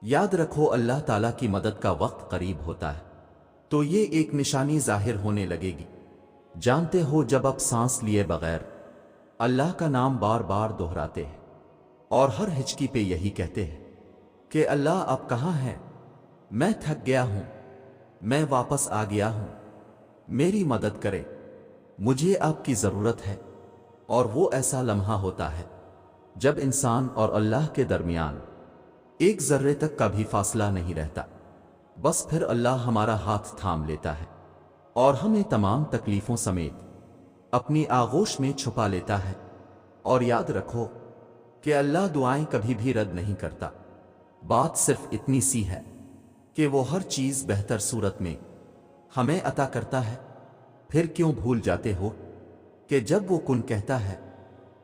याद रखो अल्लाह ताला की मदद का वक्त करीब होता है, तो ये एक निशानी जाहिर होने लगेगी। जानते हो, जब आप सांस लिए बगैर अल्लाह का नाम बार बार दोहराते हैं और हर हिचकी पे यही कहते हैं कि अल्लाह आप कहाँ हैं, मैं थक गया हूं, मैं वापस आ गया हूं, मेरी मदद करें, मुझे आपकी ज़रूरत है। और वो ऐसा लम्हा होता है जब इंसान और अल्लाह के दरमियान एक जर्रे तक का भी फासला नहीं रहता। बस फिर अल्लाह हमारा हाथ थाम लेता है और हमें तमाम तकलीफों समेत अपनी आगोश में छुपा लेता है। और याद रखो कि अल्लाह दुआएं कभी भी रद्द नहीं करता। बात सिर्फ इतनी सी है कि वो हर चीज़ बेहतर सूरत में हमें अता करता है। फिर क्यों भूल जाते हो कि जब वो कुन कहता है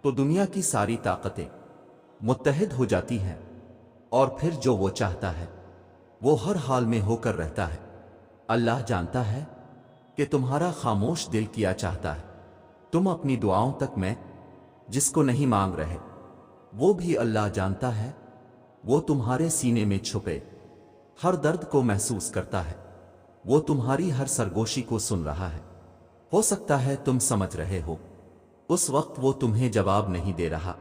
तो दुनिया की सारी ताकतें मुत्तहिद हो जाती हैं, और फिर जो वो चाहता है वो हर हाल में होकर रहता है। अल्लाह जानता है कि तुम्हारा खामोश दिल क्या चाहता है। तुम अपनी दुआओं तक में जिसको नहीं मांग रहे, वो भी अल्लाह जानता है। वो तुम्हारे सीने में छुपे हर दर्द को महसूस करता है। वो तुम्हारी हर सरगोशी को सुन रहा है। हो सकता है तुम समझ रहे हो उस वक्त वो तुम्हें जवाब नहीं दे रहा,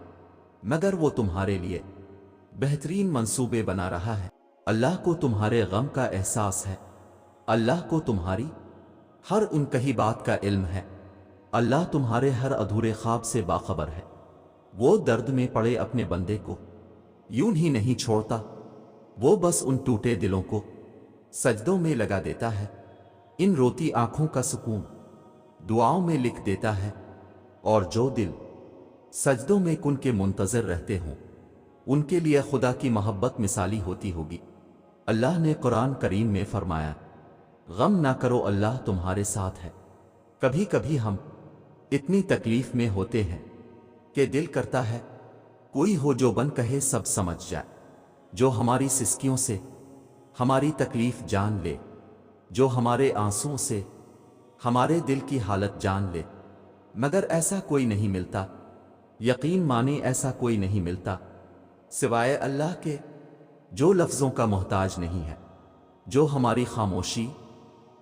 मगर वो तुम्हारे लिए बेहतरीन मंसूबे बना रहा है। अल्लाह को तुम्हारे गम का एहसास है। अल्लाह को तुम्हारी हर उनकही बात का इल्म है। अल्लाह तुम्हारे हर अधूरे ख्वाब से बाखबर है। वो दर्द में पड़े अपने बंदे को यूं ही नहीं छोड़ता। वो बस उन टूटे दिलों को सजदों में लगा देता है। इन रोती आंखों का सुकून दुआओं में लिख देता है। और जो दिल सजदों में कुन के मुंतज़िर रहते हों, उनके लिए खुदा की मोहब्बत मिसाली होती होगी। अल्लाह ने कुरान करीम में फरमाया, गम ना करो, अल्लाह तुम्हारे साथ है। कभी कभी हम इतनी तकलीफ में होते हैं कि दिल करता है कोई हो जो बन कहे सब समझ जाए, जो हमारी सिसकियों से हमारी तकलीफ जान ले, जो हमारे आंसुओं से हमारे दिल की हालत जान ले। मगर ऐसा कोई नहीं मिलता। यकीन माने ऐसा कोई नहीं मिलता सिवाय अल्लाह के, जो लफ्ज़ों का मोहताज नहीं है, जो हमारी खामोशी,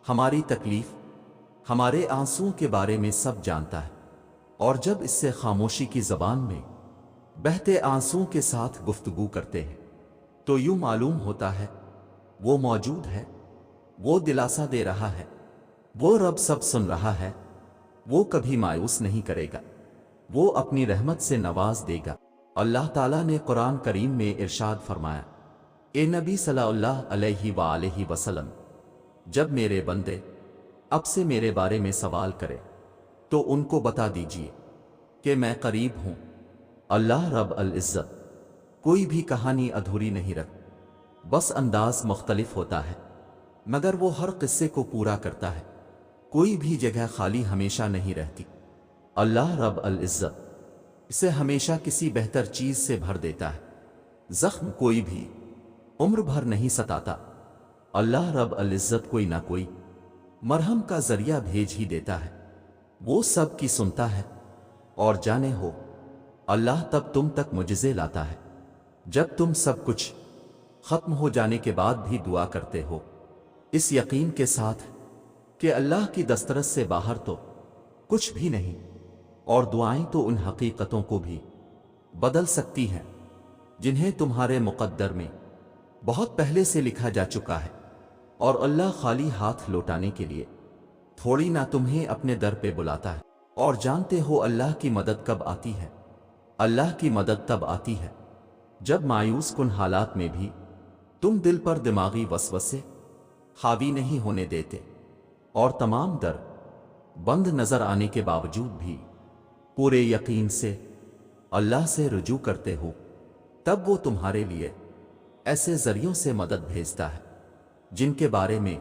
हमारी तकलीफ, हमारे आंसुओं के बारे में सब जानता है। और जब इससे खामोशी की ज़बान में बहते आंसुओं के साथ गुफ्तगू करते हैं तो यूं मालूम होता है वो मौजूद है, वो दिलासा दे रहा है, वो रब सब सुन रहा है, वो कभी मायूस नहीं करेगा, वो अपनी रहमत से नवाज देगा। अल्लाह ताला ने कुरान करीम में इरशाद फरमाया, ए नबी सल्लल्लाहु अलैहि वसल्लम, जब मेरे बंदे अब से मेरे बारे में सवाल करें तो उनको बता दीजिए कि मैं करीब हूं। अल्लाह रब अल इज़्ज़त कोई भी कहानी अधूरी नहीं रख, बस अंदाज मुख्तलिफ होता है, मगर वो हर किस्से को पूरा करता है। कोई भी जगह खाली हमेशा नहीं रहती। अल्लाह रब अल इज़्ज़त इसे हमेशा किसी बेहतर चीज से भर देता है। जख्म कोई भी उम्र भर नहीं सताता। अल्लाह रब अल इज़्ज़त कोई ना कोई मरहम का जरिया भेज ही देता है। वो सब की सुनता है। और जाने हो, अल्लाह तब तुम तक मुजज़े लाता है जब तुम सब कुछ खत्म हो जाने के बाद भी दुआ करते हो, इस यकीन के साथ कि अल्लाह की दस्तरस से बाहर तो कुछ भी नहीं। और दुआएं तो उन हकीकतों को भी बदल सकती हैं जिन्हें तुम्हारे मुक़द्दर में बहुत पहले से लिखा जा चुका है। और अल्लाह खाली हाथ लौटाने के लिए थोड़ी ना तुम्हें अपने दर पे बुलाता है। और जानते हो अल्लाह की मदद कब आती है? अल्लाह की मदद तब आती है जब मायूस कुन हालात में भी तुम दिल पर दिमागी वसवसे हावी नहीं होने देते और तमाम दर बंद नजर आने के बावजूद भी पूरे यकीन से अल्लाह से रुजू करते हो। तब वो तुम्हारे लिए ऐसे जरियों से मदद भेजता है जिनके बारे में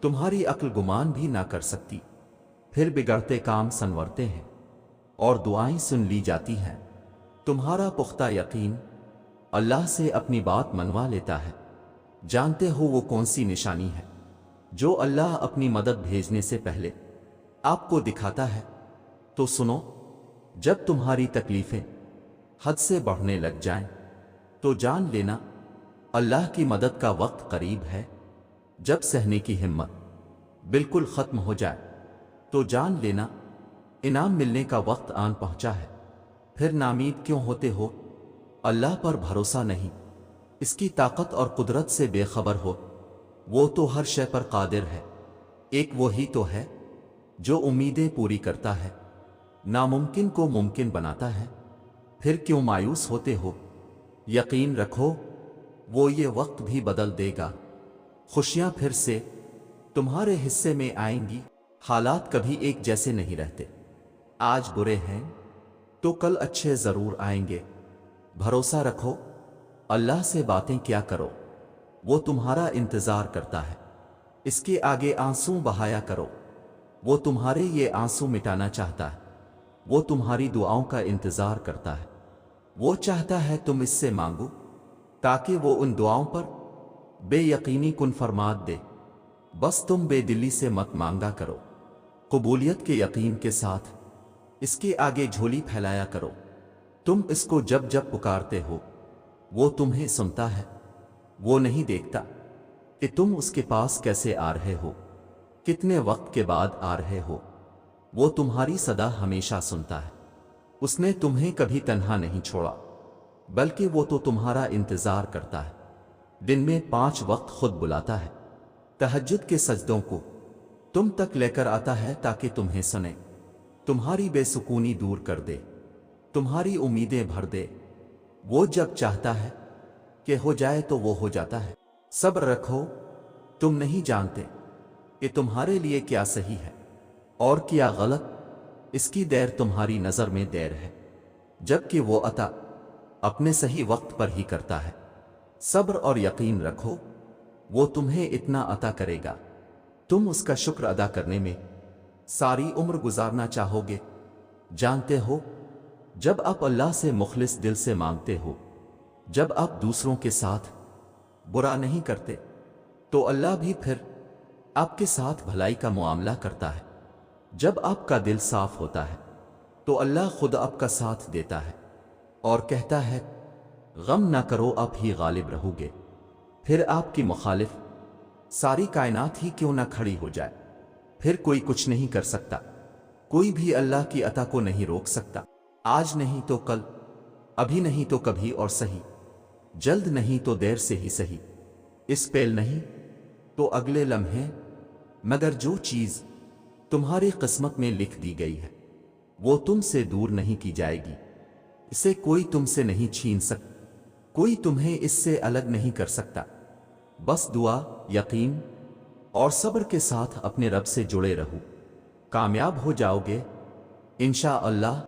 तुम्हारी अक्ल गुमान भी ना कर सकती। फिर बिगड़ते काम संवरते हैं और दुआएं सुन ली जाती हैं। तुम्हारा पुख्ता यकीन अल्लाह से अपनी बात मनवा लेता है। जानते हो वो कौन सी निशानी है जो अल्लाह अपनी मदद भेजने से पहले आपको दिखाता है? तो सुनो, जब तुम्हारी तकलीफें हद से बढ़ने लग जाएं, तो जान लेना अल्लाह की मदद का वक्त करीब है। जब सहने की हिम्मत बिल्कुल ख़त्म हो जाए तो जान लेना इनाम मिलने का वक्त आन पहुंचा है। फिर नामीद क्यों होते हो? अल्लाह पर भरोसा नहीं, इसकी ताकत और कुदरत से बेखबर हो? वो तो हर शय पर कादिर है। एक वो ही तो है जो उम्मीदें पूरी करता है, नामुमकिन को मुमकिन बनाता है। फिर क्यों मायूस होते हो? यकीन रखो वो ये वक्त भी बदल देगा। खुशियां फिर से तुम्हारे हिस्से में आएंगी। हालात कभी एक जैसे नहीं रहते। आज बुरे हैं तो कल अच्छे जरूर आएंगे। भरोसा रखो, अल्लाह से बातें क्या करो, वो तुम्हारा इंतजार करता है। इसके आगे आंसू बहाया करो, वो तुम्हारे ये आंसू मिटाना चाहता है। वो तुम्हारी दुआओं का इंतजार करता है। वो चाहता है तुम इससे मांगो ताकि वो उन दुआओं पर बेयकीनी कुन फरमात दे। बस तुम बेदिली से मत मांगा करो, कबूलियत के यकीन के साथ इसके आगे झोली फैलाया करो। तुम इसको जब जब पुकारते हो वो तुम्हें सुनता है। वो नहीं देखता कि तुम उसके पास कैसे आ रहे हो, कितने वक्त के बाद आ रहे हो। वो तुम्हारी सदा हमेशा सुनता है। उसने तुम्हें कभी तन्हा नहीं छोड़ा, बल्कि वो तो तुम्हारा इंतजार करता है। दिन में 5 वक्त खुद बुलाता है। तहज्जुद के सजदों को तुम तक लेकर आता है ताकि तुम्हें सुने, तुम्हारी बेसुकूनी दूर कर दे, तुम्हारी उम्मीदें भर दे। वो जब चाहता है कि हो जाए तो वो हो जाता है। सब्र रखो, तुम नहीं जानते कि तुम्हारे लिए क्या सही है और क्या गलत। इसकी देर तुम्हारी नजर में देर है, जबकि वो अता अपने सही वक्त पर ही करता है। सब्र और यकीन रखो, वो तुम्हें इतना अता करेगा तुम उसका शुक्र अदा करने में सारी उम्र गुजारना चाहोगे। जानते हो, जब आप अल्लाह से मुखलिस दिल से मांगते हो, जब आप दूसरों के साथ बुरा नहीं करते, तो अल्लाह भी फिर आपके साथ भलाई का मुआमला करता है। जब आपका दिल साफ होता है तो अल्लाह खुद आपका साथ देता है और कहता है गम ना करो, आप ही गालिब रहोगे। फिर आपकी मुखालिफ सारी कायनात ही क्यों ना खड़ी हो जाए, फिर कोई कुछ नहीं कर सकता। कोई भी अल्लाह की अता को नहीं रोक सकता। आज नहीं तो कल, अभी नहीं तो कभी और सही, जल्द नहीं तो देर से ही सही, इस पेल नहीं तो अगले लम्हे। मगर जो चीज तुम्हारी किस्मत में लिख दी गई है वो तुमसे दूर नहीं की जाएगी। इसे कोई तुमसे नहीं छीन सकता, कोई तुम्हें इससे अलग नहीं कर सकता। बस दुआ, यकीन और सब्र के साथ अपने रब से जुड़े रहो, कामयाब हो जाओगे इंशा अल्लाह।